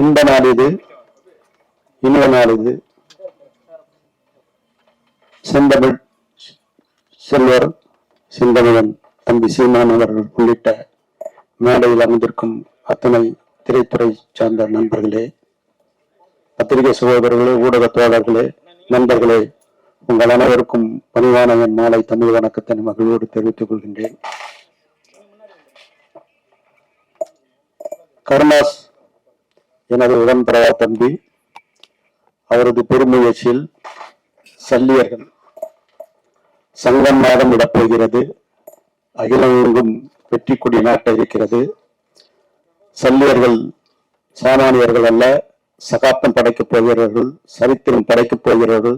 இன்ப நாள் இது, இனிய நாள் இது. செந்தமிழ் செல்வர் செந்தமிழன் தம்பி சீமான் அவர்கள் உள்ளிட்ட மேடையில் அமைந்திருக்கும் அத்தனை திரைத்துறை சார்ந்த நண்பர்களே, பத்திரிகை சகோதரர்களே, ஊடக தோழர்களே, நண்பர்களே, உங்கள் அனைவருக்கும் பணிவான என் மாலை தமிழ் வணக்கத்தை மகிழ்வோடு தெரிவித்துக் கொள்கின்றேன். கருணாஸ் எனது உடன்பிறவா தம்பி. அவரது பெருமுயற்சியில் சல்லியர்கள் சங்கம் மாதம் இடப்போகிறது. அகிலம் எங்கும் வெற்றி கொடி நாட்ட இருக்கிறது. சல்லியர்கள் சாமானியர்கள் அல்ல, சகாப்தம் படைக்கப் போகிறவர்கள், சரித்திரம் படைக்கப் போகிறவர்கள்.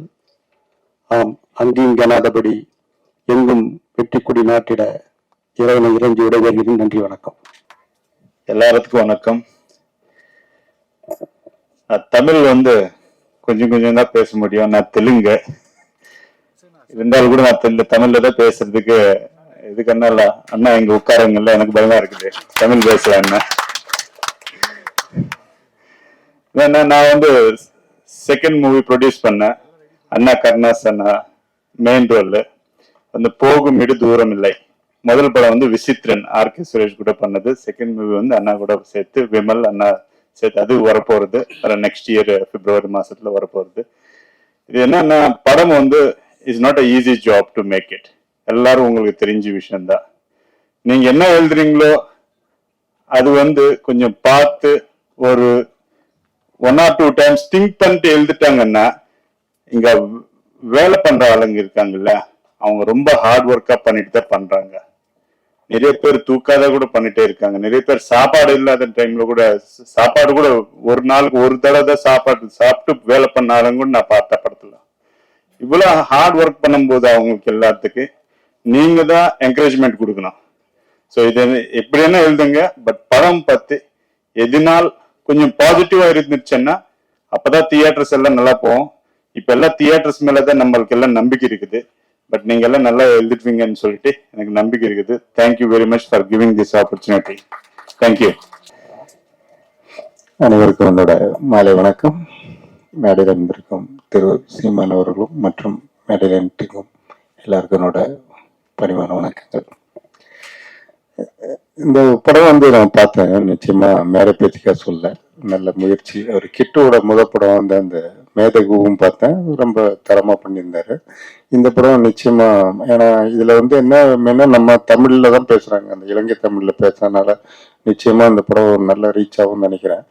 ஆம், அங்கேயும் கனாதபடி எங்கும் வெற்றி கொடி நாட்டிட இறைவனை இறைஞ்சி விடைபெறுகிறேன். நன்றி, வணக்கம். எல்லாருக்கும் வணக்கம். தமிழ் கொஞ்சம் கொஞ்சம் தான் பேச முடியும். நான் தெலுங்கு இருந்தாலும் கூட நான் தமிழ்ல தான் பேசுறதுக்கு இதுக்கு இல்ல அண்ணா இங்க உட்காரங்கல்ல, எனக்கு பயமா இருக்குது தமிழ் பேசலான்னு. நான் செகண்ட் மூவி ப்ரொடியூஸ் பண்ணேன். அண்ணா கருணாஸ் அண்ணா மெயின் ரோல். போகும் இடு தூரம் இல்லை. முதல் படம் விசித்திரன் ஆர்.கே. சுரேஷ் கூட பண்ணது. செகண்ட் மூவி அண்ணா கூட சேர்த்து விமல் அண்ணா சேர்த்து அது வரப்போறது. நெக்ஸ்ட் இயர் பிப்ரவரி மாசத்துல வரப்போறது. இது என்னன்னா, படம் is not a easy job to make it. எல்லாரும் உங்களுக்கு தெரிஞ்ச விஷயம்தான். நீங்க என்ன எழுதுறீங்களோ அது கொஞ்சம் பார்த்து ஒரு 1 or 2 times திங்க் பண்ணிட்டு எழுதிட்டாங்கன்னா, இங்க வேலை பண்ற ஆளுங்க இருக்காங்கல்ல, அவங்க ரொம்ப ஹார்ட் ஒர்க்கா பண்ணிட்டு தான் பண்றாங்க. நிறைய பேர் தூக்காத கூட பண்ணிட்டே இருக்காங்க. நிறைய பேர் சாப்பாடு இல்லாத டைம்ல கூட சாப்பாடு கூட ஒரு நாளுக்கு ஒரு தடவை தான் சாப்பாடு சாப்பிட்டு வேலை பண்ண ஆளுங்க கூட நான் பார்த்த படத்துல. இவ்வளவு ஹார்ட் ஒர்க் பண்ணும்போது அவங்களுக்கு எல்லாத்துக்கு நீங்க தான் என்கரேஜ்மெண்ட் கொடுக்கணும். ஸோ இது எப்படி என்ன எழுதுங்க, பட் படம் பத்தி எதினால் கொஞ்சம் பாசிட்டிவா இருந்துச்சுன்னா அப்பதான் தியேட்டர்ஸ் எல்லாம் நல்லா போகும். இப்ப எல்லாம் தியேட்டர்ஸ் மேலதான் நம்மளுக்கு எல்லாம் நம்பிக்கை இருக்குது. பட் நீங்க எல்லாம் நல்லா எழுதிடுவீங்கன்னு சொல்லிட்டு எனக்கு நம்பிக்கை இருக்குது. Thank you very much for giving this opportunity. Thank you. அனைவருக்கும் என்னோட மாலை வணக்கம். மேடையில் இருந்திருக்கும் திரு சீமான் அவர்களும் மற்றும் மேடையில் இருந்திருக்கும் எல்லாருக்கும் என்னோட பணிவான வணக்கங்கள். இந்த படம் நான் பார்த்தேன். நிச்சயமா மேடை பேச்சுக்கா சொல்ல, நல்ல முயற்சி. அவர் கிட்டோட படம் அந்த மேதகுவும் பார்த்தேன், ரொம்ப தரமா பண்ணியிருந்தாரு. இந்த படம் நிச்சயமா, ஏன்னா இதுல என்ன நம்ம தமிழ்ல தான் பேசுறாங்க, அந்த இலங்கை தமிழ்ல பேசுறதுனால நிச்சயமா இந்த படம் நல்ல ரீச் ஆகும்னு நினைக்கிறேன்.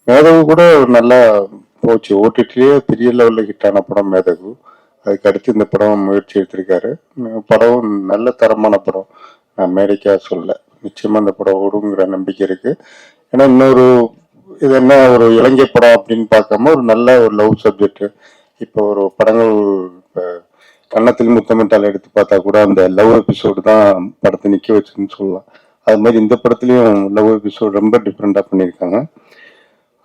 மேதகு கூட நல்லா போச்சு, ஓடிடிலேயே பெரிய லெவலில் ஹிட்டான படம் மேதகு. அதுக்கு அடுத்து இந்த படம் முயற்சி எடுத்திருக்காரு. படம் நல்ல தரமான படம், நான் மேடைக்கா சொல்ல. நிச்சயமா இந்த படம் ஓடுங்கிற நம்பிக்கை இருக்கு. ஏன்னா இன்னொரு இது என்ன, ஒரு இலங்கை படம் அப்படின்னு பார்க்காம ஒரு நல்ல ஒரு லவ் சப்ஜெக்ட். இப்போ ஒரு படங்கள் கன்னத்தில் முத்தமிட்டால் எடுத்து பார்த்தா கூட அந்த லவ் எபிசோடு தான் படத்தை நிற்க வச்சுன்னு சொல்லலாம். அது மாதிரி இந்த படத்துலையும் லவ் எபிசோடு ரொம்ப டிஃப்ரெண்டாக பண்ணியிருக்காங்க.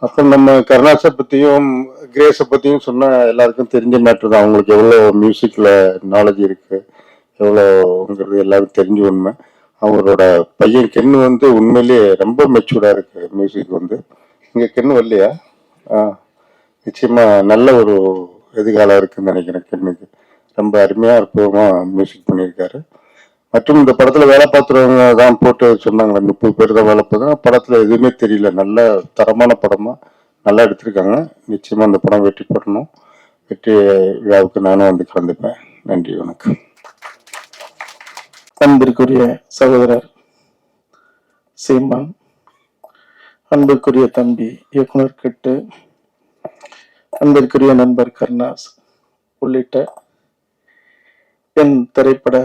அப்புறம் நம்ம கருணாஸை பற்றியும் கிரேஸை பற்றியும் சொன்னால் எல்லாருக்கும் தெரிஞ்ச மேட்ரு தான். அவங்களுக்கு எவ்வளோ மியூசிக்கில் நாலேஜ் இருக்குது, எவ்வளோங்கிறது எல்லாருக்கும் தெரிஞ்ச உண்மை. அவரோட பையன் கென்னு உண்மையிலேயே ரொம்ப மெச்சூர்டாக இருக்கு. மியூசிக் இங்கே கென்னு வரலையா? நிச்சயமா நல்ல ஒரு எதிர்காலம் இருக்குன்னு நினைக்கிறேன். கென்னுக்கு ரொம்ப அருமையாக அற்புதமாக மியூசிக் பண்ணியிருக்காரு. மற்றும் இந்த படத்தில் வேலை பார்த்துறவங்க தான் போட்டு சொன்னாங்க, 30 பேர் தான் வேலை பார்த்தாங்க. படத்தில் எதுவுமே தெரியல. நல்ல தரமான படமாக நல்லா எடுத்திருக்காங்க. நிச்சயமாக அந்த படம் வெற்றி பெறணும். வெற்றி விழாவுக்கு நானும் கலந்துப்பேன். நன்றி, வணக்கம். அன்பிற்குரிய சகோதரர் சீமான், அன்பிற்குரிய தம்பி இயக்குனர் கிட்டு, அன்பிற்குரிய நண்பர் கருணாஸ் உள்ளிட்ட என் திரைப்பட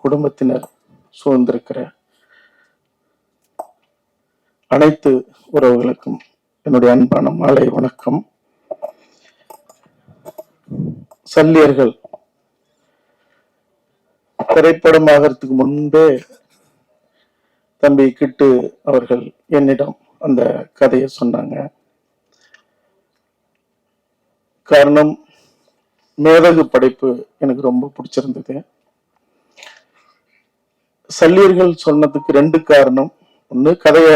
குடும்பத்தினர் சூழ்ந்திருக்கிற அனைத்து உறவுகளுக்கும் என்னுடைய அன்பான மாலை வணக்கம். சல்லியர்கள் திரைப்படம் ஆகிறதுக்கு முன்பே தம்பி கிட்டு அவர்கள் என்னிடம் அந்த கதையை சொன்னாங்க. காரணம், மேதகு படைப்பு எனக்கு ரொம்ப பிடிச்சிருந்தது. சல்லியர்கள் சொன்னதுக்கு 2 காரணம். ஒண்ணு, கதையை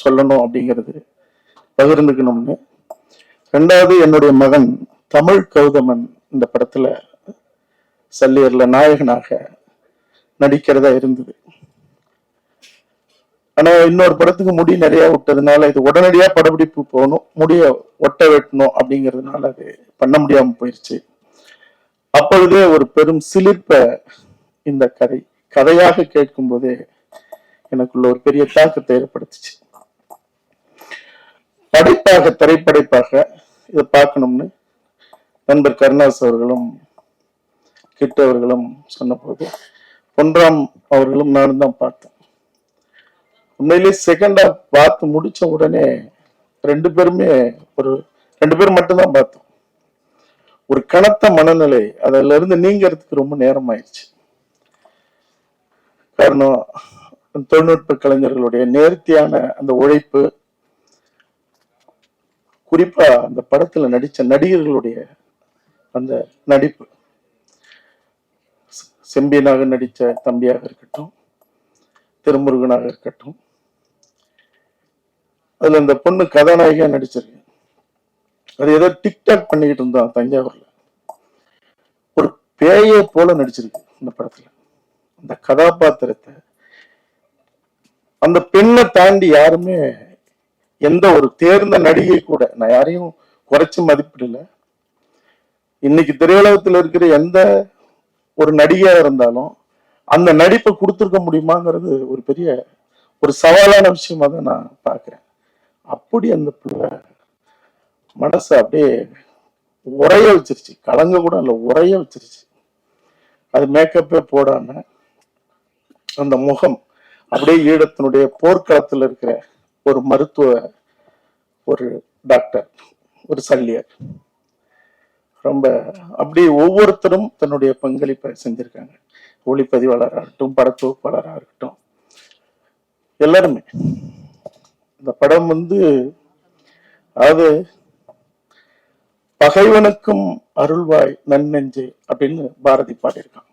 சொல்லணும் அப்படிங்கிறது. பகிர்ந்துக்கணும்னு. ரெண்டாவது, என்னுடைய மகன் தமிழ் கௌதமன் இந்த படத்துல சல்லியர்ல நாயகனாக நடிக்கிறதா இருந்தது. ஆனா இன்னொரு படத்துக்கு முடி நிறைய விட்டதுனால இது உடனடியா படப்பிடிப்பு போகணும், முடிய ஒட்ட வெட்டணும் அப்படிங்கிறதுனால அது பண்ண முடியாம போயிடுச்சு. அப்பொழுதே ஒரு பெரும் சிலிர்ப்ப இந்த கதையாக கேட்கும் போதே எனக்குள்ள ஒரு பெரிய தாக்கத்தை ஏற்படுத்துச்சு. படைப்பாக, திரைப்படைப்பாக இதை பார்க்கணும்னு நண்பர் கருணாஸ் அவர்களும் கிட்டு அவர்களும் சொன்ன போது பொன்ராம் அவர்களும் நானும் தான் பார்த்தேன். உண்மையிலேயே செகண்ட் ஹாஃப் பார்த்து முடிச்ச உடனே ரெண்டு பேர் மட்டும்தான் பார்த்தோம். ஒரு கனத்த மனநிலை அதுல இருந்து நீங்கிறதுக்கு ரொம்ப நேரம் ஆயிடுச்சு. காரணம், தொழில்நுட்ப கலைஞர்களுடைய நேர்த்தியான அந்த உழைப்பு, குறிப்பா அந்த படத்துல நடிச்ச நடிகர்களுடைய அந்த நடிப்பு, செம்பியனாக நடிச்ச தம்பியாக இருக்கட்டும், திருமுருகனாக இருக்கட்டும், அதுல இந்த பொண்ணு கதாநாயகியா நடிச்சிருக்கு. அது ஏதோ டிக்டாக் பண்ணிக்கிட்டு இருந்தான் தஞ்சாவூர்ல, ஒரு பேயை போல நடிச்சிருக்கு இந்த படத்துல. அந்த கதாபாத்திரத்தை அந்த பெண்ணை தாண்டி யாருமே, எந்த ஒரு தேர்ந்த நடிகை கூட, நான் யாரையும் குறைச்சு மதிப்பிடல, இன்னைக்கு திரையுலகத்தில் இருக்கிற எந்த ஒரு நடிகையா இருந்தாலும் அந்த நடிப்பை கொடுத்துருக்க முடியுமாங்கிறது ஒரு பெரிய ஒரு சவாலான விஷயமா தான் நான் பாக்குறேன். அப்படி அந்த பிள்ளை மனசை அப்படியே உரைய வச்சிருச்சு, கலங்க கூட இல்ல, உரைய வச்சிருச்சு. அது மேக்கப்பே போடாம அந்த முகம் அப்படியே ஈழத்தினுடைய போர்க்களத்தில் இருக்கிற ஒரு மருத்துவ, ஒரு டாக்டர், ஒரு சல்லியர், ரொம்ப அப்படி ஒவ்வொருத்தரும் தன்னுடைய பங்களிப்பை செஞ்சிருக்காங்க. ஒளிப்பதிவாளராகட்டும், படத்தொகுப்பாளராக இருக்கட்டும், எல்லாருமே. இந்த படம் அதாவது பகைவனுக்கும் அருள்வாய் நன்னெஞ்சு அப்படின்னு பாரதி பாடியிருக்கான்.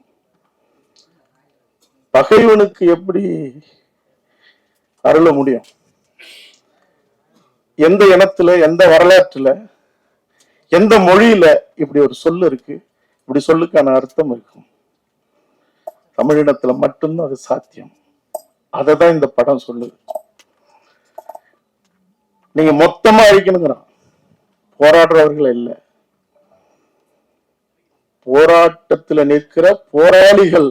பகைவனுக்கு எப்படி அருள முடியும்? எந்த இனத்துல, எந்த வரலாற்றுல, எந்த மொழியில இப்படி ஒரு சொல்லு இருக்கு? இப்படி சொல்லுக்கான அர்த்தம் இருக்கும். தமிழினத்துல மட்டும்தான் அது சாத்தியம். அததான் இந்த படம் சொல்லுது. நீங்க மொத்தமா அழிக்கணுங்கிறான். போராடுறவர்கள் இல்ல, போராட்டத்துல நிற்கிற போராளிகள்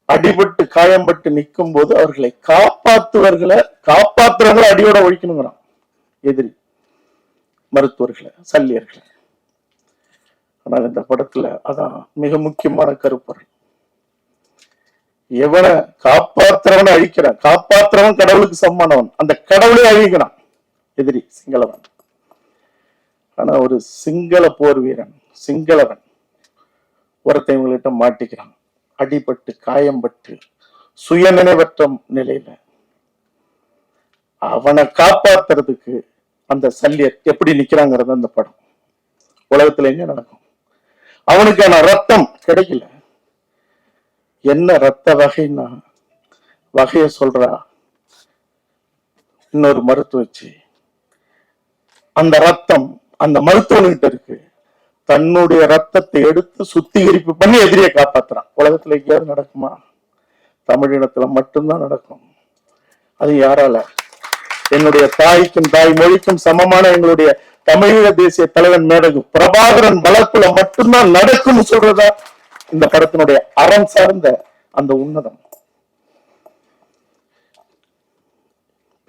அடிபட்டு காயம்பட்டு நிற்கும் போது அவர்களை காப்பாத்துறவங்களை அடியோட ஒழிக்கணுங்கிறான். எதிரி மருத்துவர்களை, சல்லியர்களை. ஆனால் இந்த படத்துல அதான் மிக முக்கியமான கருப்பொருள். எவனை காப்பாத்துறவனை அழிக்கிறான், காப்பாத்துறவன் கடவுளுக்கு சமமானவன், அந்த கடவுளே அழிக்கிறான் எதிரி சிங்களவன். ஆனா ஒரு சிங்கள போர் வீரன், சிங்களவன் ஒருத்தவங்கள்ட்ட மாட்டிக்கிறான், அடிபட்டு காயம்பட்டு சுய நினைவற்ற நிலையில. அவனை காப்பாத்துறதுக்கு அந்த சல்லியர் எப்படி நிக்கிறாங்கிறது அந்த படம். உலகத்துல எங்க நடக்கும்? அவனுக்கான ரத்தம் கிடைக்கல. என்ன ரத்த வகைன்னா வகைய சொல்றா இன்னொரு மருத்துவச்சி. அந்த ரத்தம் அந்த மருத்துவன்கிட்ட இருக்கு. தன்னுடைய ரத்தத்தை எடுத்து சுத்திகரிப்பு பண்ணி எதிரியை காப்பாத்துறான். உலகத்துல எங்கேயாவது நடக்குமா? தமிழினத்துல மட்டும்தான் நடக்கும். அது யாரால? என்னுடைய தாய்க்கும் தாய் மொழிக்கும் சமமான எங்களுடைய தமிழீழ தேசிய தலைவன் மேதகு பிரபாகரன் வளர்ப்புல மட்டும்தான் நடக்கும்னு சொல்றதா இந்த படத்தினுடைய அறம் சார்ந்த அந்த உன்னதம்.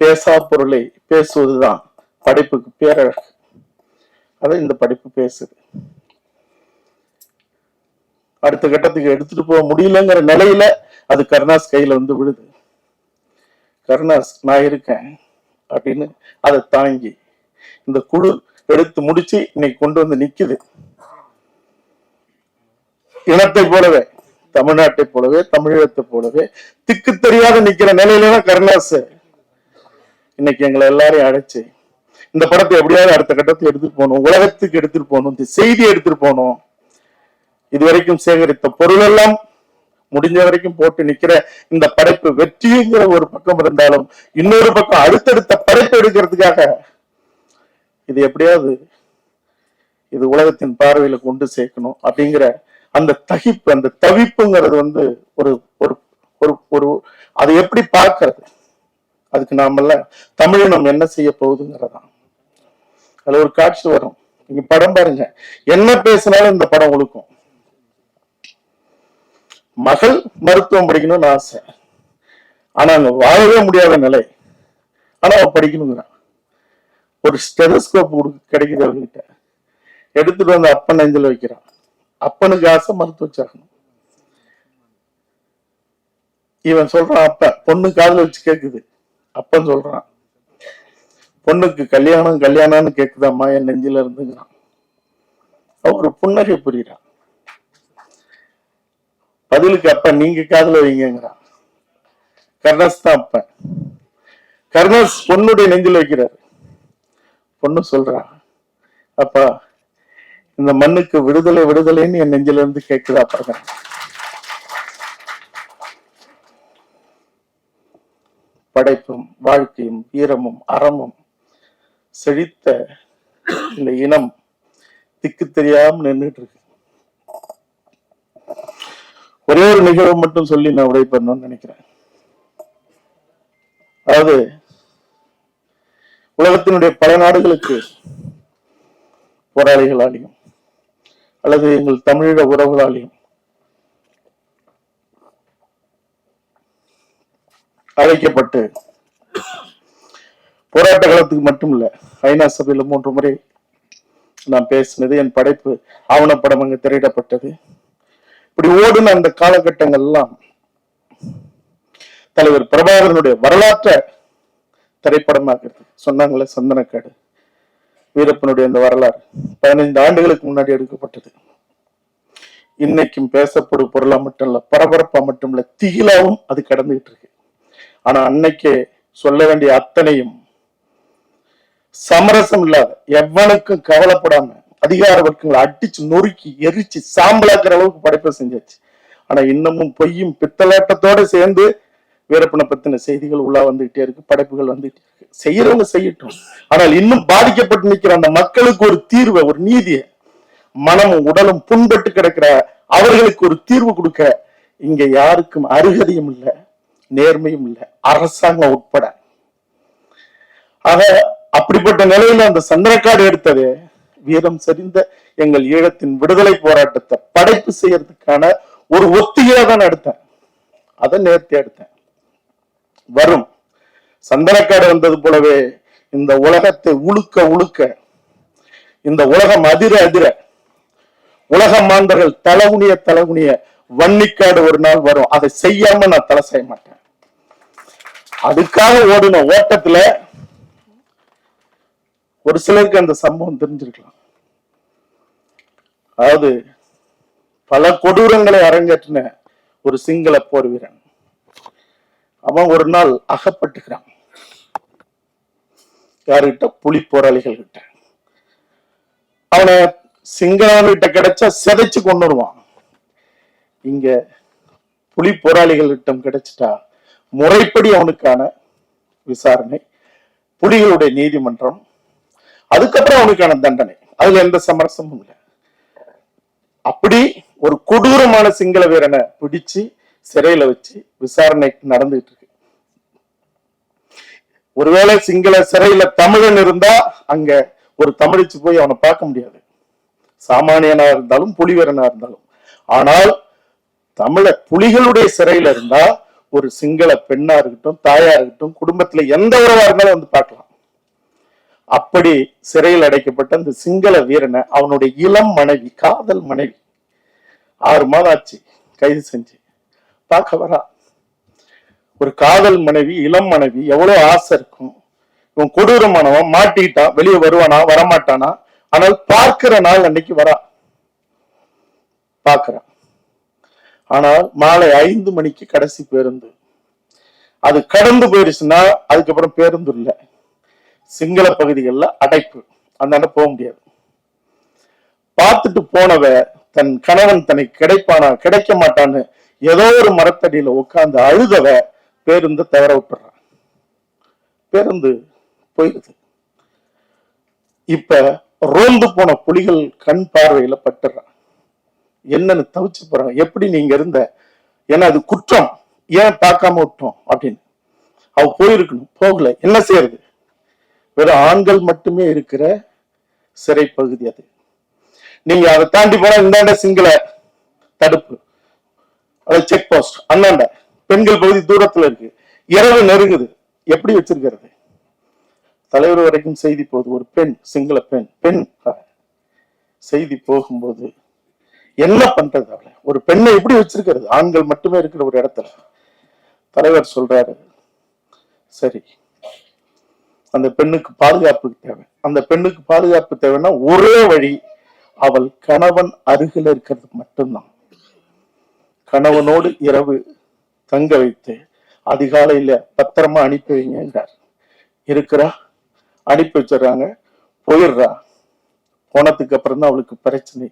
பேசா பொருளை பேசுவதுதான் படைப்புக்கு பேரழகு. அதை இந்த படைப்பு பேசுது. அடுத்த கட்டத்துக்கு எடுத்துட்டு போக முடியலங்கிற நிலையில அது கருணாஸ் கையில விழுது. கருணாஸ் நான் இருக்கேன் அப்படின்னு அதை தாங்கி இந்த குழு எடுத்து முடிச்சு இன்னைக்கு கொண்டு வந்து நிக்குது. இனத்தை போலவே, தமிழ்நாட்டை போலவே, தமிழகத்தை போலவே திக்கு தெரியாத நிக்கிற நிலையிலதான் கருணாஸ் இன்னைக்கு எங்களை எல்லாரையும் அழைச்சு இந்த படத்தை எப்படியாவது அடுத்த கட்டத்துக்கு எடுத்துட்டு போகணும், உலகத்துக்கு எடுத்துட்டு போகணும், இந்த செய்தி எடுத்துட்டு போகணும். இதுவரைக்கும் சேகரித்த பொருள் எல்லாம் முடிஞ்ச வரைக்கும் போட்டு நிக்கிற இந்த படைப்பு வெற்றிங்கிற ஒரு பக்கம் இருந்தாலும் இன்னொரு பக்கம் அடுத்தடுத்த படைப்பு எடுக்கிறதுக்காக இது எப்படியாவது இது உலகத்தின் பார்வையில கொண்டு சேர்க்கணும் அப்படிங்கிற அந்த தகிப்பு, அந்த தவிப்புங்கிறது வந்து ஒரு ஒரு ஒரு ஒரு அதை எப்படி பார்க்கறது, அதுக்கு நாமெல்லாம் தமிழினம் என்ன செய்ய போகுதுங்கிறதான். அதுல ஒரு காட்சி வரும், நீங்க படம் பாருங்க, என்ன பேசினாலும் இந்த படம் ஒழுக்கும். மகள் மருத்துவம் படிக்கணும்னு ஆசை, ஆனா அங்க வாழவே முடியாத நிலை, ஆனா அவ படிக்கணுங்கிறான். ஒரு ஸ்டெதஸ்கோப் கிடைக்குது அவர்கிட்ட, எடுத்துட்டு வந்து அப்பன் நெஞ்சில் வைக்கிறான். அப்பனுக்கு ஆசை மருத்துவ சாகணும். இவன் சொல்றான், அப்ப பொண்ணு காதுல வச்சு கேக்குது. அப்பன் சொல்றான், பொண்ணுக்கு கல்யாணம் கல்யாணம்னு கேக்குதாம்மா என் நெஞ்சில இருந்துங்கிறான். ஒரு புன்னகை புரியுறான். பதிலுக்கு அப்ப நீங்க காதுல வைங்கிறான். கர்ணஸ் தான் அப்ப. கர்ணஸ் பொண்ணுடைய நெஞ்சில் வைக்கிறாரு. பொண்ணு சொல்றா, அப்பா இந்த மண்ணுக்கு விடுதலை விடுதலைன்னு என் நெஞ்சில இருந்து கேட்குதா பாருங்க. படைப்பும் வாழ்க்கையும் வீரமும் அறமும் செழித்த இந்த இனம் திக்கு தெரியாம நின்றுட்டு இருக்கு. ஒரே ஒரு நிகழ்வு மட்டும் சொல்லி நான் உரை பண்ணணும்னு நினைக்கிறேன். அதாவது உலகத்தினுடைய பல நாடுகளுக்கு போராளிகளாலையும் அல்லது எங்கள் தமிழீழ உறவுகளாலையும் அழைக்கப்பட்டு போராட்ட காலத்துக்கு மட்டும் இல்ல, ஐநா சபையில 3 முறை நான் பேசினது, என் படைப்பு ஆவணப்படம் அங்கு திரையிடப்பட்டது. இப்படி ஓடுன அந்த காலகட்டங்கள்லாம் தலைவர் பிரபாகரனுடைய வரலாற்றை திரைப்படமாக்குறது. சொன்னாங்களே சந்தனக்காடு வீரப்பனுடைய அந்த வரலாறு 15 ஆண்டுகளுக்கு முன்னாடி எடுக்கப்பட்டது. இன்னைக்கும் பேசப்படும் பொருளா மட்டும் இல்ல, பரபரப்பா மட்டும் இல்ல, திகிலாவும் அது கடந்துகிட்டு இருக்கு. ஆனா அன்னைக்கே சொல்ல வேண்டிய அத்தனையும் சமரசம் இல்லாத, எவனுக்கும் கவலைப்படாம அதிகார வர்க்கங்களை அடிச்சு நொறுக்கி எரிச்சு சாம்பலாக்குற அளவுக்கு படைப்பை செஞ்சாச்சு. ஆனா இன்னமும் பொய்யும் பித்தலாட்டத்தோட சேர்ந்து வீரப்பனை பத்தின செய்திகள் உள்ள வந்துகிட்டே இருக்கு, படைப்புகள் வந்துகிட்டே இருக்கு. செய்யறவங்க செய்யட்டும், ஆனால் இன்னும் பாதிக்கப்பட்டு நிக்கிற அந்த மக்களுக்கு ஒரு தீர்வை, ஒரு நீதியை, மனமும் உடலும் புண்பட்டு கிடக்கிற அவர்களுக்கு ஒரு தீர்வு கொடுக்க இங்க யாருக்கும் அருகதையும் இல்லை, நேர்மையும் இல்லை, அரசாங்கம் உட்பட. ஆக அப்படிப்பட்ட நிலையில அந்த சந்திரக்காடு எடுத்தது வீரம் செறிந்த எங்கள் ஈழத்தின் விடுதலை போராட்டத்தை படைப்பு செய்யறதுக்கான ஒரு ஒத்திகையா தான் எடுத்தேன். அதை நேர்த்தி எடுத்தேன். வரும் சந்தனக்காடு வந்தது போலவே இந்த உலகத்தை உழுக்க உழுக்க, இந்த உலகம் அதிர அதிர, உலக மாந்தர்கள் தலகுனிய தலகுனிய வன்னிக்காடு ஒரு நாள் வரும். அதை செய்யாம நான் தலை செய்ய மாட்டேன். அதுக்காக ஓடின ஓட்டத்துல ஒரு சிலருக்கு அந்த சம்பவம் தெரிஞ்சிருக்கலாம். அதாவது பல கொடூரங்களை அரங்கேற்றின ஒரு சிங்கள போர் வீரன், அவன் ஒரு நாள் அகப்பட்டுக்கிறான். யாருகிட்ட? புலி போராளிகள் கிட்ட. அவனை சிங்களவன்கிட்ட கிடைச்சா சிதைச்சு கொண்டு வருவான். இங்க புலி போராளிகள் கிட்டம் கிடைச்சிட்டா முறைப்படி அவனுக்கான விசாரணை, புலிகளுடைய நீதிமன்றம், அதுக்கப்புறம் அவனுக்கான தண்டனை. அதுல எந்த சமரசமும் இல்லை. அப்படி ஒரு கொடூரமான சிங்கள வீரனை பிடிச்சு சிறையில வச்சு விசாரணை நடந்துட்டு இருக்கு. ஒருவேளை சிங்கள சிறையில தமிழன் இருந்தா அங்க ஒரு தமிழிச்சு போய் அவனை பார்க்க முடியாது, சாமானியனா இருந்தாலும் புலி வீரனா இருந்தாலும். ஆனால் தமிழ புலிகளுடைய சிறையில இருந்தா ஒரு சிங்கள பெண்ணா இருக்கட்டும், தாயா இருக்கட்டும், குடும்பத்துல எந்த உறவா இருந்தாலும் வந்து பார்க்கலாம். அப்படி சிறையில் அடைக்கப்பட்ட அந்த சிங்கள வீரனை அவனுடைய இளம் மனைவி, காதல் மனைவி, 6 மாதம் ஆச்சு கைது செஞ்சு பார்க்க வரா. ஒரு காதல் மனைவி, இளம் மனைவி, எவ்வளவு ஆசை இருக்கும். இவன் கொடூரமானவன், மாட்டிக்கிட்டான், வெளியே வருவானா வரமாட்டானா, ஆனால் பார்க்கிற நாள் அன்னைக்கு வரா, பார்க்கிறான். ஆனால் மாலை 5 மணிக்கு கடைசி பேருந்து. அது கடந்து போயிருச்சுன்னா அதுக்கப்புறம் பேருந்து இல்லை. சிங்கள பகுதிகளில் அடைப்பு, அந்த போக முடியாது. பார்த்துட்டு போனவ தன் கணவன் தன்னை கிடைப்பானா கிடைக்க மாட்டான்னு ஏதோ ஒரு மரத்தடியில உட்கார்ந்து அழுதவ பேருந்து தவற விட்டுறான். பேருந்து போயிடுது. இப்ப ரோந்து போன புலிகள் கண் பார்வையில பட்டுறான். என்னன்னு தவிச்சு போறாங்க. எப்படி நீங்க இருந்த, ஏன்னா அது குற்றம், ஏன் பார்க்காம விட்டோம் அப்படின்னு. அவ போயிருக்கணும், போகல. என்ன செய்யறது? வெறும் ஆண்கள் மட்டுமே இருக்கிற சிறை பகுதி அது. நீங்க அதை தாண்டி போனா இந்தாண்ட சிங்கள தடுப்பு, செக் போஸ்ட், அண்ணாண்ட பெண்கள் பகுதி தூரத்துல இருக்கு. இரவு நெருங்குது, எப்படி வச்சிருக்கிறது? தலைவர் வரைக்கும் செய்தி போகுது. ஒரு பெண், சிங்கள பெண் செய்தி போகும்போது என்ன பண்றது? அவளை ஒரு பெண்ணை எப்படி வச்சிருக்கிறது? ஆண்கள் மட்டுமே இருக்கிற ஒரு இடத்துல. தலைவர் சொல்றாரு, சரி அந்த பெண்ணுக்கு பாதுகாப்பு தேவை. அந்த பெண்ணுக்கு பாதுகாப்பு தேவைன்னா ஒரே வழி, அவள் கணவன் அருகில் இருக்கிறது மட்டும்தான். கணவனோடு இரவு தங்க வைத்து அதிகாலையில பத்திரமா அனுப்பி வைங்கிறார். இருக்கிறா, அனுப்பி வச்சிடறாங்க, போயிடுறா. போனதுக்கு அப்புறம் தான் அவளுக்கு பிரச்சனை.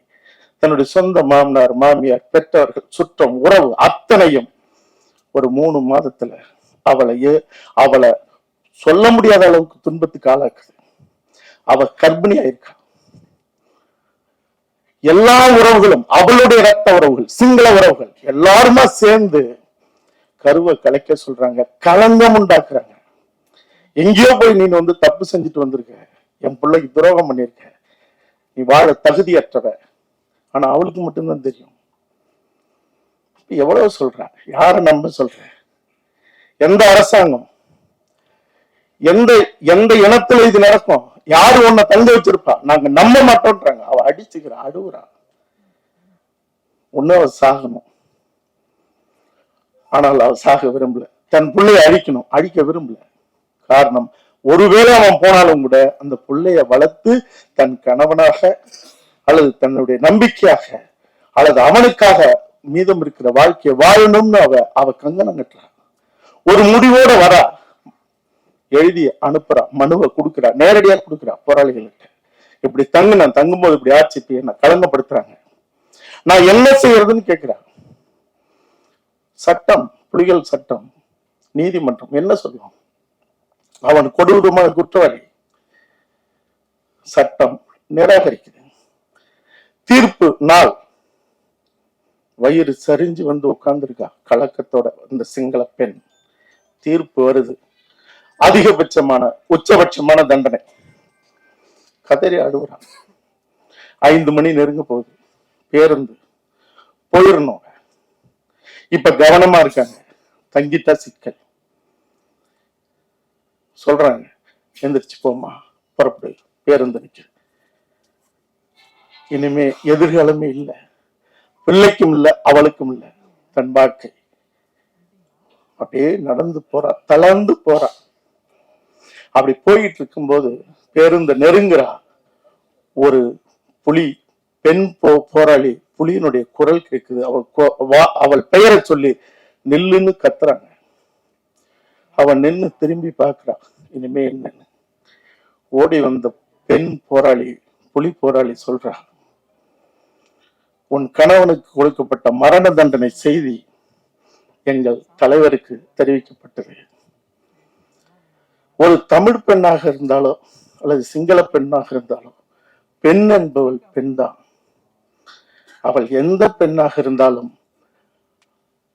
தன்னுடைய சொந்த மாமனார், மாமியார், பெற்றவர்கள், சுற்றம், உறவு அத்தனையும் ஒரு 3 மாதத்துல அவளை சொல்ல முடியாத அளவுக்கு துன்பத்துக்கு ஆளாக்குது. அவ கர்ப்பிணியா இருக்கா. எல்லா உறவுகளும், அவளுடைய ரத்த உறவுகள், சிங்கள உறவுகள் எல்லாருமா சேர்ந்து கருவை கலைக்க சொல்றாங்க, களங்கம் உண்டாக்குறாங்க. எங்கேயோ போய் நீ தப்பு செஞ்சுட்டு வந்திருக்க, என் பிள்ளைக்கு துரோகம் பண்ணிருக்க, நீ வாழ தகுதியற்றவ. ஆனா அவளுக்கு மட்டும்தான் தெரியும். எவ்வளவு சொல்ற, யார நம்ப சொல்ற? எந்த அரசாங்கம், எந்த இனத்துல இது நடக்கும்? யாரு உன்னை தங்க வச்சிருப்பா? நாங்க நம்ப மாட்டோம்ன்றாங்க. அவ அடிச்சுக்கிறா, அழுவுறா. உன்ன அவ சாகணும், ஆனால் அவ சாக விரும்பல. தன் பிள்ளைய அழிக்க விரும்பல. காரணம், ஒருவேளை அவன் போனாலும் கூட அந்த பிள்ளைய வளர்த்து தன் கணவனாக அல்லது தன்னுடைய நம்பிக்கையாக அல்லது அவனுக்காக மீதம் இருக்கிற வாழ்க்கையை வாழணும்னு அவ கங்கணம் கட்டுறா. ஒரு முடிவோட வரா, எழுதி அனுப்புறா, மனுவை கொடுக்குறா, நேரடியா கொடுக்குறா போராளிகள்கிட்ட. இப்படி தங்கும்போது இப்படி ஆட்சி என்ன களங்கப்படுத்துறாங்க, நான் என்ன செய்யறதுன்னு கேட்கிறா. சட்டம், புலிகள் சட்டம், நீதிமன்றம் என்ன சொல்லுவோம்? அவன் கொடூரமான குற்றவாளி. சட்டம் நிராகரிக்குது. தீர்ப்பு நாள் வயிறு சரிஞ்சு உட்கார்ந்துருக்கா கலக்கத்தோட இந்த சிங்கள பெண். தீர்ப்பு வருது, அதிகபட்சமான உச்சபட்சமான தண்டனை. கதறி அழுகுறான். 5 மணி நெருங்க போகுது, பேருந்து போயிடணும். இப்ப கவனமா இருக்காங்க, தங்கிட்டா சிக்கல். சொல்றாங்க, எந்திரிச்சு போமா, புறப்படு, பேருந்து நிக்க. இனிமே எதிர்காலமே இல்லை, பிள்ளைக்கும் இல்லை, அவளுக்கும் இல்லை. தன் வாழ்க்கை அப்படியே நடந்து போறா, தளர்ந்து போறா. அப்படி போயிட்டு இருக்கும்போது பேருந்து நெருங்குறா. ஒரு பெண் போராளி புலியினுடைய குரல் கேட்குது. அவள் பெயரை சொல்லி நில்லுன்னு கத்துறாங்க. அவன் நின்று திரும்பி பார்க்கிறா, இனிமே என்னன்னு. ஓடி வந்த பெண் போராளி, புலி போராளி சொல்றா, உன் கணவனுக்கு கொடுக்கப்பட்ட மரண தண்டனை செய்தி எங்கள் தலைவருக்கு தெரிவிக்கப்பட்டது. ஒரு தமிழ் பெண்ணாக இருந்தாலோ அல்லது சிங்கள பெண்ணாக இருந்தாலோ பெண் என்பவள் பெண் தான். அவள் எந்த பெண்ணாக இருந்தாலும்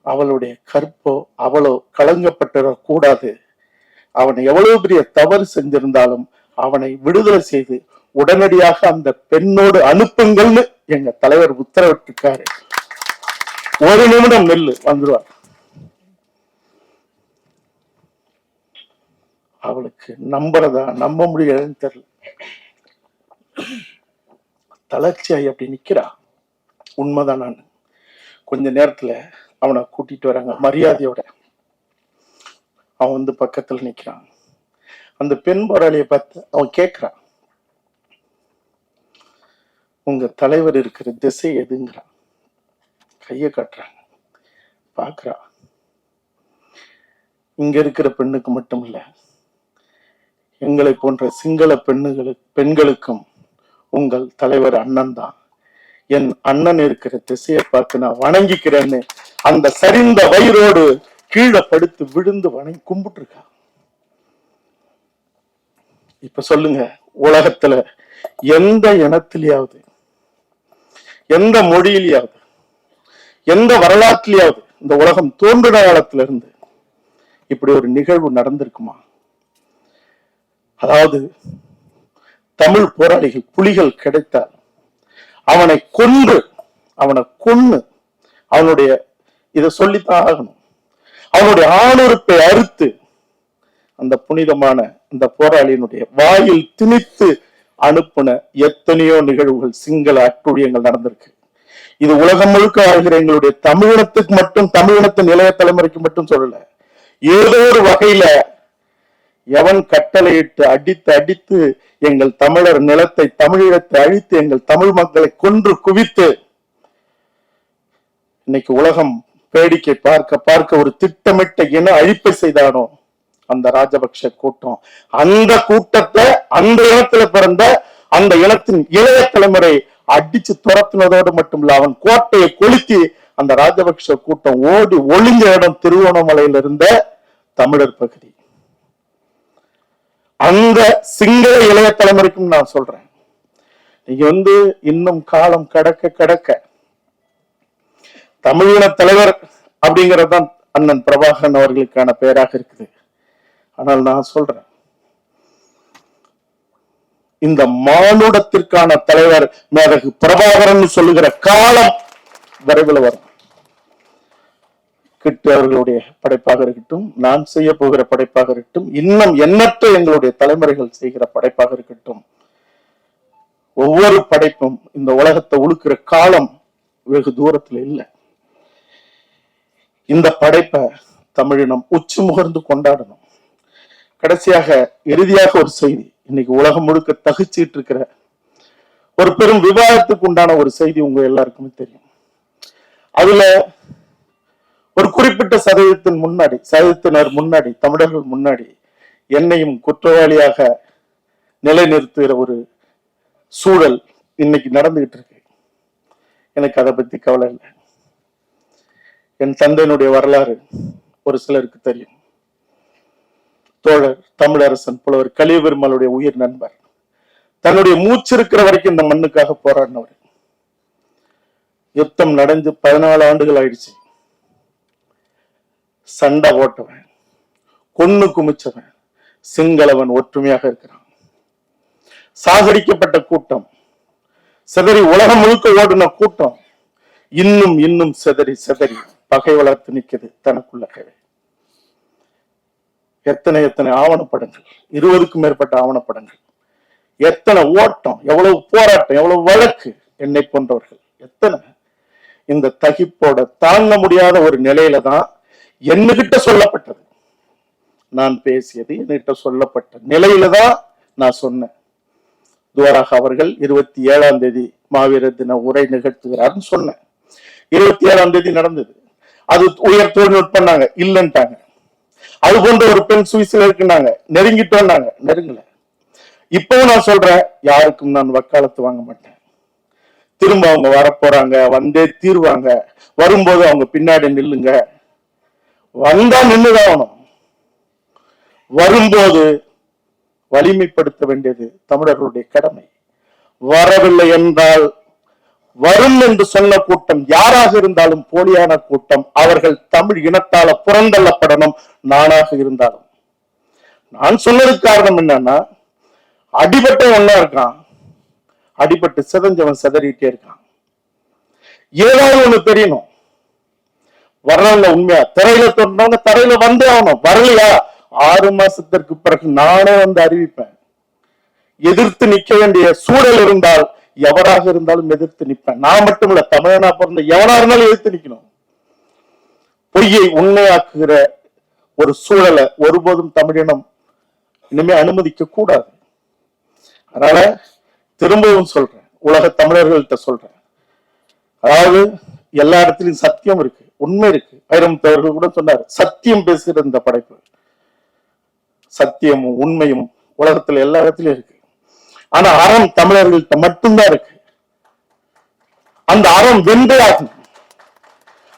அவளுடைய கற்போ அவளோ களங்கப்பட்டுடக்கூடாது. அவன் எவ்வளவு பெரிய தவறு செஞ்சிருந்தாலும் அவனை விடுதலை செய்து உடனடியாக அந்த பெண்ணோடு அனுப்புங்கள்னு எங்க தலைவர் உத்தரவிட்டிருக்காரு. 1 நிமிடம் நெல்லு வந்துருவார். அவளுக்கு நம்புறதா நம்ப முடியாதுன்னு தெரியல. தளர்ச்சியாய் அப்படி நிக்கிறா. உண்மைதான். நான் கொஞ்ச நேரத்துல அவனை கூட்டிட்டு வராங்க மரியாதையோட. அவன் பக்கத்துல நிக்கிறான். அந்த பெண் போராளியை பார்த்து அவன் கேட்கிறான், உங்க தலைவர் இருக்கிற திசை எதுங்கிறான். கைய காட்டுறாங்க. பாக்குறா. இங்க இருக்கிற பெண்ணுக்கு மட்டும் இல்ல, எங்களை போன்ற சிங்கள பெண்களுக்கும் உங்கள் தலைவர் அண்ணன் தான். என் அண்ணன் இருக்கிற திசையை பார்த்து நான் வணங்கிக்கிறேன்னு அந்த சரிந்த வயிறோடு கீழே படுத்து விழுந்து வணங்கி கும்பிட்டு இருக்கா. இப்ப சொல்லுங்க, உலகத்துல எந்த இனத்திலேயாவது, எந்த மொழியிலேயாவது, எந்த வரலாற்றிலேயாவது இந்த உலகம் தோன்றின காலத்துல இருந்து இப்படி ஒரு நிகழ்வு நடந்திருக்குமா? அதாவது தமிழ் போராளிகள் புலிகள் கிடைத்தால் அவனை கொன்று அவனுடைய இதை சொல்லித்தான் ஆகணும், அவனுடைய ஆணுறுப்பை அறுத்து அந்த புனிதமான இந்த போராளியினுடைய வாயில் திணித்து அனுப்பின எத்தனையோ நிகழ்வுகள், சிங்கள அட்டுழியங்கள் நடந்திருக்கு. இது உலகம் முழுக்க வாழ்கிற எங்களுடைய தமிழினத்துக்கு மட்டும், தமிழினத்தின் இளைய தலைமுறைக்கு மட்டும் சொல்லல. ஏதோ ஒரு வகையில எவன் கட்டளையிட்டு அடித்து எங்கள் தமிழர் நிலத்தை, தமிழீழத்தை அழித்து எங்கள் தமிழ் மக்களை கொன்று குவித்து இன்னைக்கு உலகம் வேடிக்கை பார்க்க ஒரு திட்டமிட்ட இன அழிப்பை செய்தானோ அந்த ராஜபக்ஷ கூட்டம், அந்த கூட்டத்தை அந்த இனத்துல பிறந்த அந்த இனத்தின் இளைய தலைமுறை அடிச்சு துரத்தினதோடு மட்டுமில்ல, அவன் கோட்டையை கொளுத்தி அந்த ராஜபக்ஷ கூட்டம் ஓடி ஒளிஞ்ச இடம் திருவோணமலையில இருந்த தமிழர் பகுதி. அந்த சிங்கள இளைய தலைமுறைக்கும் நான் சொல்றேன், நீங்க இன்னும் காலம் கடக்க தமிழின தலைவர் அப்படிங்கறதுதான் அண்ணன் பிரபாகரன் அவர்களுக்கான பெயராக இருக்குது. ஆனால் நான் சொல்றேன், இந்த மானுடத்திற்கான தலைவர் மேதகு பிரபாகரன் சொல்லுகிற காலம் விரைவில் வரும். கிட்டு அவர்களுடைய படைப்பாக இருக்கட்டும், நான் செய்ய போகிற படைப்பாக இருக்கட்டும், இன்னும் எண்ணற்ற எங்களுடைய தலைமுறைகள் செய்கிற படைப்பாக இருக்கட்டும், ஒவ்வொரு படைப்பும் இந்த உலகத்தை உழுக்கிற காலம் வெகு தூரத்துல இல்லை. இந்த படைப்பை தமிழினம் உச்சி முகர்ந்து கொண்டாடணும். கடைசியாக இறுதியாக ஒரு செய்தி, இன்னைக்கு உலகம் முழுக்க தகிச்சிட்டு இருக்கிற ஒரு பெரும் விவாதத்துக்கு உண்டான ஒரு செய்தி உங்க எல்லாருக்குமே தெரியும். அதுல ஒரு குறிப்பிட்ட சதவீதத்தினர் முன்னாடி, தமிழர்கள் முன்னாடி என்னையும் குற்றவாளியாக நிலைநிறுத்துகிற ஒரு சூழல் இன்னைக்கு நடந்துகிட்டு இருக்கு. எனக்கு அதை பத்தி கவலை இல்லை. என் தந்தையினுடைய வரலாறு ஒரு சிலருக்கு தெரியும். தோழர் தமிழரசன் புலவர் கலியபெருமாளுடைய உயிர் நண்பர், தன்னுடைய மூச்சு இருக்கிற வரைக்கும் இந்த மண்ணுக்காக போராடினவர். யுத்தம் நடந்து 14 ஆண்டுகள் ஆயிடுச்சு. சண்டை ஓட்டவன், கொன்னு குமிச்சவன், சிங்களவன் ஒற்றுமையாக இருக்கிறான். சாகடிக்கப்பட்ட கூட்டம், சிதறி உலகம் முழுக்க ஓடின கூட்டம் இன்னும் சிதறி பகை வளர்த்து நிற்கிறது தனக்குள்ளகவே. எத்தனை ஆவணப்படங்கள், 20க்கும் மேற்பட்ட ஆவணப்படங்கள், எத்தனை ஓட்டம், எவ்வளவு போராட்டம், எவ்வளவு வழக்கு, என்னை போன்றவர்கள் எத்தனை. இந்த தகிப்போட தாங்க முடியாத ஒரு நிலையில தான் என்னகிட்ட சொல்லப்பட்டது, நான் பேசியது என்கிட்ட சொல்லப்பட்ட நிலையில தான் நான் சொன்னேன். துவாராக அவர்கள் 27ஆம் தேதி மாவீரர் தின உரை நிகழ்த்துகிறார்னு சொன்னேன். 27ஆம் தேதி நடந்தது. அது உயர் தொழில்நுட்பம் இல்லைன்ட்டாங்க. அது போன்ற ஒரு பெண் சுவிஸ்ல இருக்குனாங்க, நெருங்கிட்டோம்னாங்க, நெருங்கல. இப்பவும் நான் சொல்றேன், யாருக்கும் நான் வக்காலத்து வாங்க மாட்டேன். திரும்ப அவங்க வரப்போறாங்க, வந்தே தீர்வாங்க. வரும்போது அவங்க பின்னாடி நில்லுங்க, வந்தா நின்னுதான். வரும்போது வலிமைப்படுத்த வேண்டியது தமிழர்களுடைய கடமை. வரவில்லை என்றால் வரும் என்று சொன்ன கூட்டம் யாராக இருந்தாலும் போலியான கூட்டம், அவர்கள் தமிழ் இனத்தால புறந்தள்ளப்படணும். நானாக இருந்தாலும் நான் சொன்னதுக்கு காரணம் என்னன்னா, அடிபட்ட ஒன்னா இருக்கான், அடிபட்டு சிதஞ்சவன் சிதறிட்டே இருக்கான். ஏதாவது ஒண்ணு தெரியணும். வரல உண்மையா திரையில தோன்றவங்க தரையில வந்து ஆகணும். வரலையா 6 மாசத்திற்கு பிறகு நானே வந்து அறிவிப்பேன். எதிர்த்து நிக்க வேண்டிய சூழல் இருந்தால் எவராக இருந்தாலும் எதிர்த்து நிற்பேன். நான் மட்டும் இல்ல, தமிழனா பிறந்த எவனா இருந்தாலும் எதிர்த்து நிக்கணும். பொய்யை உண்மையாக்குகிற ஒரு சூழலை ஒருபோதும் தமிழினம் இனிமே அனுமதிக்க கூடாது. அதனால திரும்பவும் சொல்றேன், உலக தமிழர்கள்ட்ட சொல்றேன், அதாவது எல்லா இடத்துலயும் சத்தியம் இருக்கு, உண்மை இருக்கு. வைரமுத்தவர்கள் கூட சொன்னார், சத்தியம் பேசுகிற இந்த படைப்பு, சத்தியமும் உண்மையும் உலகத்துல எல்லா இடத்துலயும் இருக்கு. ஆனா அறம் தமிழர்கள்ட்ட மட்டும்தான் இருக்கு. அந்த அறம் வென்றே ஆகும்.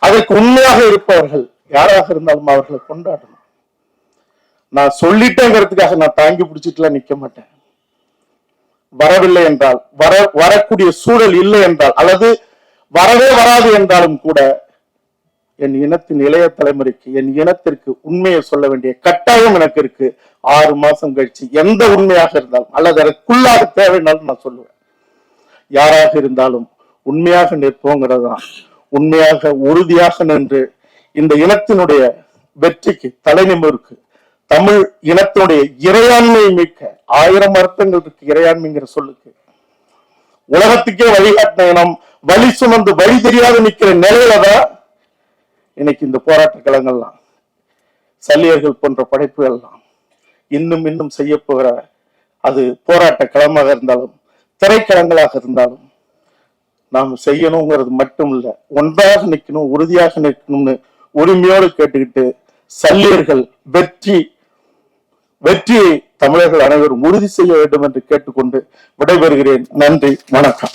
அதற்கு உண்மையாக இருப்பவர்கள் யாராக இருந்தாலும் அவர்களை கொண்டாடணும். நான் சொல்லிட்டேங்கிறதுக்காக நான் தாங்கி பிடிச்சிட்டுலாம் நிக்க மாட்டேன். வரவில்லை என்றால், வரக்கூடிய சூழல் இல்லை என்றால், அல்லது வரவே வராது என்றாலும் கூட என் இனத்தின் இளைய தலைமுறைக்கு, என் இனத்திற்கு உண்மையை சொல்ல வேண்டிய கட்டாயம் எனக்கு இருக்கு. 6 மாசம் கழிச்சு எந்த உண்மையாக இருந்தாலும், அல்லது அதற்குள்ளாக தேவைன்னாலும் நான் சொல்லுவேன். யாராக இருந்தாலும் உண்மையாக நிற்போங்கிறதுதான். உண்மையாக உறுதியாக நின்று இந்த இனத்தினுடைய வெற்றிக்கு, தலைநிமிருக்கு, தமிழ் இனத்தினுடைய இறையாண்மையை மீட்க, 1000 அர்த்தங்கள் இருக்கு இறையாண்மைங்கிற சொல்லுக்கு. உலகத்துக்கே வழிகாட்டின இனம் வழி சுமந்து வழி தெரியாத நிக்கிற நிலையில தான் இன்னைக்கு இந்த போராட்ட களங்கள்லாம், சல்லியர்கள் போன்ற படைப்புகள்லாம் இன்னும் இன்னும் செய்ய போகிற, அது போராட்ட களமாக இருந்தாலும் திரைக்களங்களாக இருந்தாலும் நாம் செய்யணுங்கிறது மட்டும் இல்ல, ஒன்றாக நிற்கணும், உறுதியாக நிற்கணும்னு உரிமையோடு கேட்டுக்கிட்டு, சல்லியர்கள் வெற்றியை தமிழர்கள் அனைவரும் உறுதி செய்ய வேண்டும் என்று கேட்டுக்கொண்டு விடைபெறுகிறேன். நன்றி, வணக்கம்.